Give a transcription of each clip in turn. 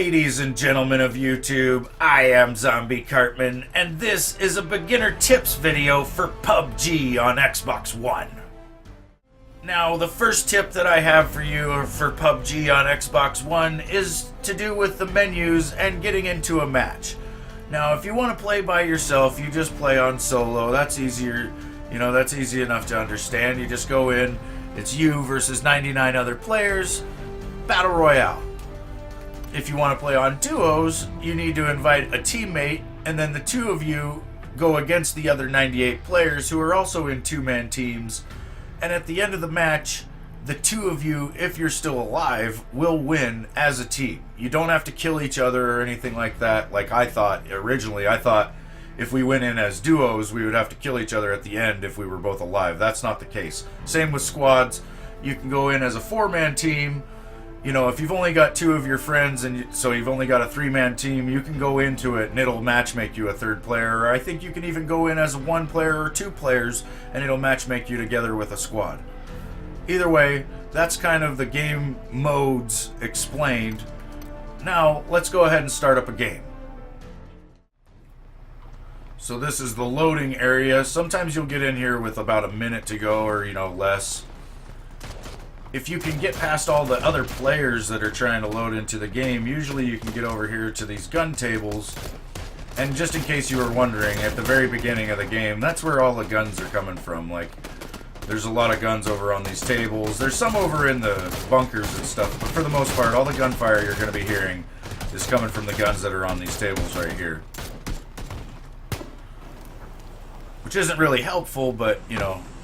Ladies and gentlemen of YouTube, I am Zombie Cartman, and this is a beginner tips video for Pubg on Xbox One. Now, the first tip that I have for you for Pubg on Xbox One is to do with the menus and getting into a match. Now, if you want to play by yourself, you just play on solo. That's easier, that's easy enough to understand. You just go in, it's you versus 99 other players, Battle Royale. If you want to play on duos, you need to invite a teammate, and then the two of you go against the other 98 players who are also in two-man teams. And at the end of the match, the two of you, if you're still alive, will win as a team. You don't have to kill each other or anything like that. Like I thought originally, I thought if we went in as duos, we would have to kill each other at the end if we were both alive. That's not the case. Same with squads. You can go in as a four-man team. If you've only got two of your friends, and so you've only got a three-man team, you can go into it and it'll matchmake you a third player. Or I think you can even go in as one player or two players and it'll matchmake you together with a squad. Either way, that's kind of the game modes explained. Now, let's go ahead and start up a game. So this is the loading area. Sometimes you'll get in here with about a minute to go or, less. If you can get past all the other players that are trying to load into the game, usually you can get over here to these gun tables. And just in case you were wondering, at the very beginning of the game, that's where all the guns are coming from. Like, there's a lot of guns over on these tables. There's some over in the bunkers and stuff, but for the most part, all the gunfire you're going to be hearing is coming from the guns that are on these tables right here. Which isn't really helpful, but,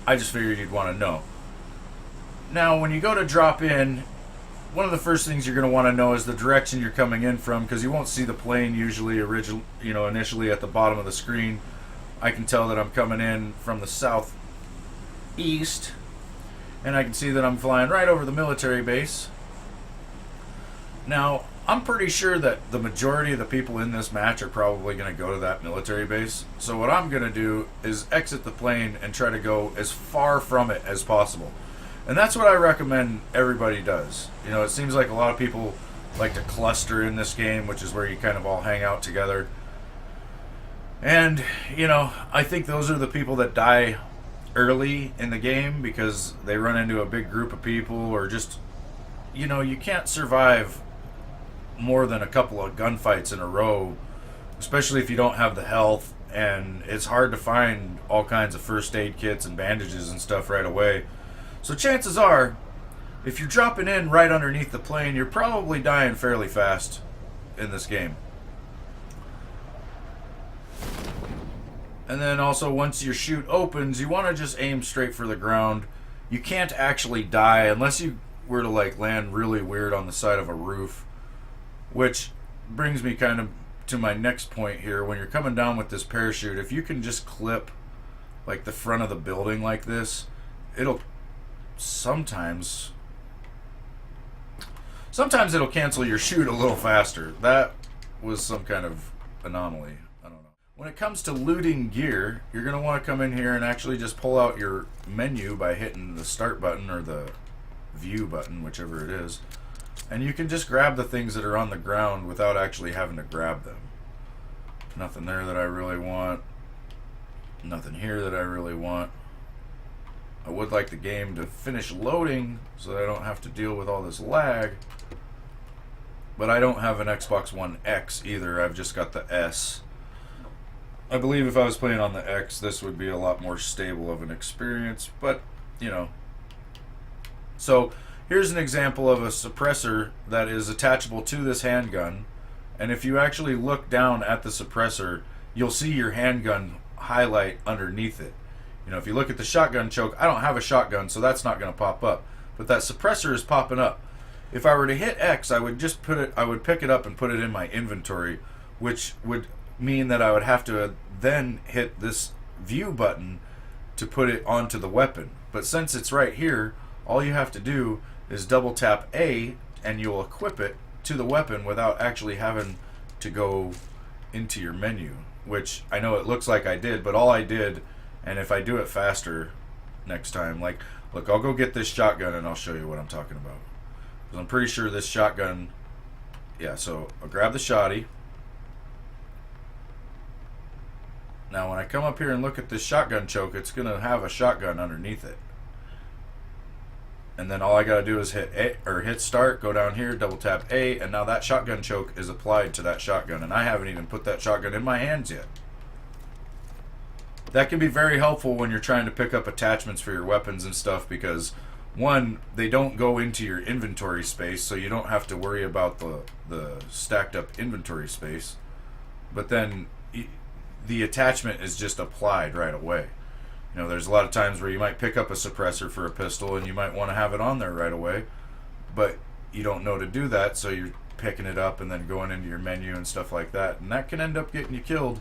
I just figured you'd want to know. Now, when you go to drop in, one of the first things you're going to want to know is the direction you're coming in from, because you won't see the plane usually initially at the bottom of the screen. I can tell that I'm coming in from the southeast, and I can see that I'm flying right over the military base. Now, I'm pretty sure that the majority of the people in this match are probably going to go to that military base. So what I'm going to do is exit the plane and try to go as far from it as possible. And that's what I recommend everybody does. It seems like a lot of people like to cluster in this game, which is where you kind of all hang out together. And, I think those are the people that die early in the game because they run into a big group of people or just, you can't survive more than a couple of gunfights in a row, especially if you don't have the health, and it's hard to find all kinds of first aid kits and bandages and stuff right away. So chances are, if you're dropping in right underneath the plane, you're probably dying fairly fast in this game. And then also, once your chute opens, you want to just aim straight for the ground. You can't actually die unless you were to land really weird on the side of a roof. Which brings me kind of to my next point here. When you're coming down with this parachute, if you can just clip the front of the building like this, it'll sometimes it'll cancel your chute a little faster. That was some kind of anomaly. I don't know. When it comes to looting gear, you're going to want to come in here and actually just pull out your menu by hitting the start button or the view button, whichever it is. And you can just grab the things that are on the ground without actually having to grab them. Nothing there that I really want. Nothing here that I really want. I would like the game to finish loading so that I don't have to deal with all this lag. But I don't have an Xbox One X either. I've just got the S. I believe if I was playing on the X, this would be a lot more stable of an experience. But, So, here's an example of a suppressor that is attachable to this handgun. And if you actually look down at the suppressor, you'll see your handgun highlight underneath it. If you look at the shotgun choke, I don't have a shotgun, so that's not going to pop up. But that suppressor is popping up. If I were to hit X, I would just I would pick it up and put it in my inventory, which would mean that I would have to then hit this view button to put it onto the weapon. But since it's right here, all you have to do is double tap A and you'll equip it to the weapon without actually having to go into your menu, which I know it looks like I did, but all I did. And if I do it faster next time, look, I'll go get this shotgun and I'll show you what I'm talking about. Because I'm pretty sure this shotgun Yeah, so I'll grab the shotty. Now when I come up here and look at this shotgun choke, it's going to have a shotgun underneath it. And then all I got to do is hit A, or hit start, go down here, double tap A, and now that shotgun choke is applied to that shotgun. And I haven't even put that shotgun in my hands yet. That can be very helpful when you're trying to pick up attachments for your weapons and stuff, because one, they don't go into your inventory space, so you don't have to worry about the stacked up inventory space. But then the attachment is just applied right away. You know, there's a lot of times where you might pick up a suppressor for a pistol and you might want to have it on there right away, but you don't know to do that, so you're picking it up and then going into your menu and stuff like that, and that can end up getting you killed.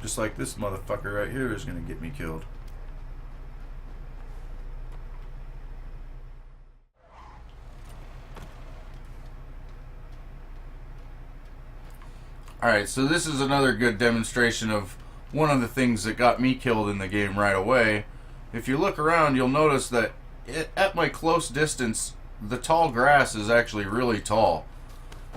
Just like this motherfucker right here is going to get me killed. Alright, so this is another good demonstration of one of the things that got me killed in the game right away. If you look around, you'll notice that at my close distance, the tall grass is actually really tall.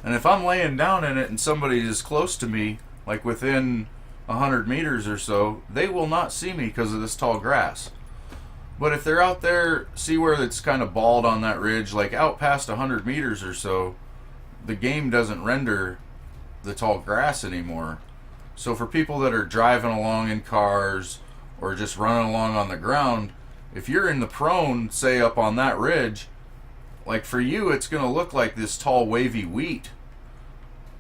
And if I'm laying down in it and somebody is close to me, like within 100 meters or so, they will not see me because of this tall grass. But if they're out there, see where it's kind of bald on that ridge, like out past 100 meters or so, the game doesn't render the tall grass anymore. So for people that are driving along in cars or just running along on the ground, if you're in the prone, say up on that ridge, like for you it's going to look like this tall wavy wheat.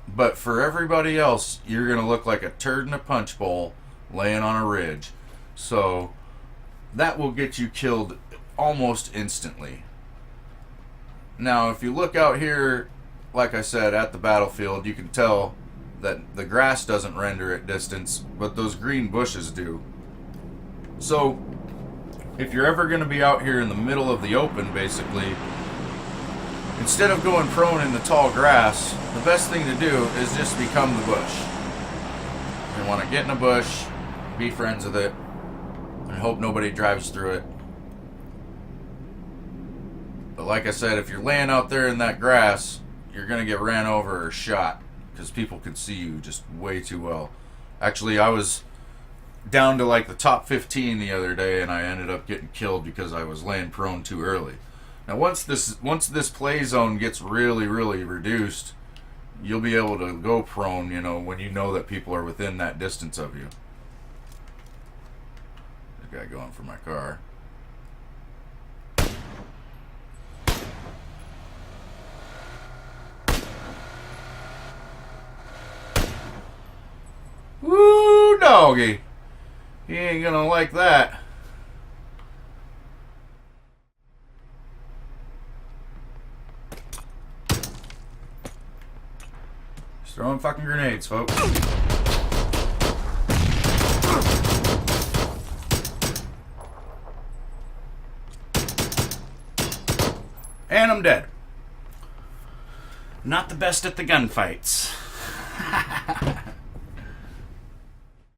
But for everybody else, you're going to look like a turd in a punch bowl laying on a ridge. So that will get you killed almost instantly. Now if you look out here, like I said, at the battlefield, you can tell that the grass doesn't render at distance, but those green bushes do. So if you're ever going to be out here in the middle of the open, basically, instead of going prone in the tall grass, the best thing to do is just become the bush. You want to get in a bush, be friends with it, and hope nobody drives through it. But like I said, if you're laying out there in that grass, you're going to get ran over or shot, because people can see you just way too well. Actually, I was down to like the top 15 the other day, and I ended up getting killed because I was laying prone too early. Now once this play zone gets really reduced, you'll be able to go prone, you know, when you know that people are within that distance of you. This guy going for my car. Woo, doggy. He ain't gonna like that. Just throwing fucking grenades, folks. And I'm dead. Not the best at the gunfights.